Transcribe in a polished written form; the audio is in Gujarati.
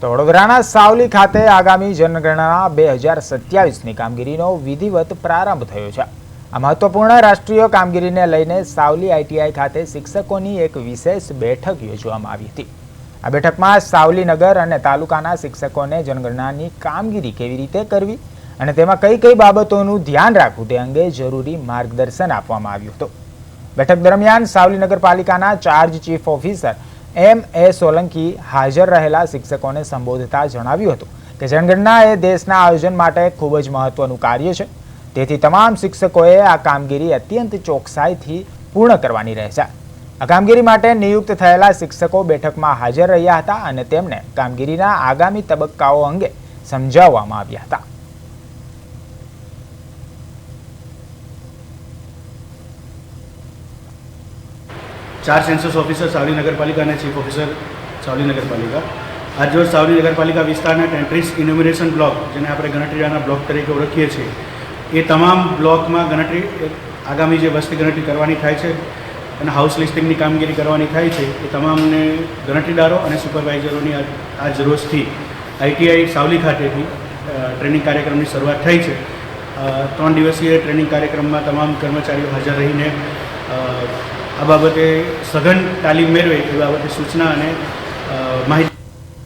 તો વડોદરાના સાવલી ખાતે આગામી જનગણના 2027ની કામગીરીનો વિધિવત પ્રારંભ થયો છે। આ મહત્વપૂર્ણ રાષ્ટ્રીય કામગીરીને લઈને સાવલી આઈટીઆઈ ખાતે શિક્ષકોની એક વિશેષ બેઠક યોજવામાં આવી હતી। આ બેઠકમાં સાવલી નગર અને તાલુકાના શિક્ષકોને જનગણનાની કામગીરી કેવી રીતે કરવી અને તેમાં કઈ કઈ બાબતોનું ધ્યાન રાખવું તે અંગે જરૂરી માર્ગદર્શન આપવામાં આવ્યું હતું। બેઠક દરમિયાન સાવલી નગરપાલિકાના charge chief officer M.A. Solanki હાજર રહેલા શિક્ષકોને સંબોધતા જણાવ્યું હતું કે જનગણના એ દેશના આયોજન માટે ખૂબ જ મહત્વનું કાર્ય છે, તેથી તમામ શિક્ષકોએ આ કામગીરી અત્યંત ચોકસાઈથી પૂર્ણ કરવાની રહેશે। આ કામગીરી માટે નિયુક્ત થયેલા શિક્ષકો બેઠકમાં હાજર રહ્યા હતા અને તેમને કામગીરીના આગામી તબક્કાઓ અંગે સમજાવવામાં આવ્યા હતા। चार सेंसस ऑफिसर सावली नगरपालिका અને चीफ ऑफिसर सावली नगरपालिका आज रोज सावली नगरपालिका विस्ताરના 33 ઇન્યુમરેશન બ્લોક જેને આપણે ગણતરીના બ્લોક તરીકે ઓળખીએ છીએ એ તમામ બ્લોકમાં ગણતરી આગામી જે વસ્તી ગણતરી કરવાની થાય છે અને હાઉસ લિસ્ટિંગની કામગીરી કરવાની થાય છે એ તમામને ગણતરીદારો અને સુપરવાઇઝરોની આજ રોજથી આઈટીઆઈ સાવલી ખાતેથી ટ્રેનિંગ કાર્યક્રમની શરૂઆત થઈ છે। 3 દિવસીય ટ્રેનિંગ કાર્યક્રમમાં તમામ કર્મચારીઓ હાજર રહીને આ બાબતે સઘન તાલીમ મેળવે એ બાબતે સૂચના અને માહિતી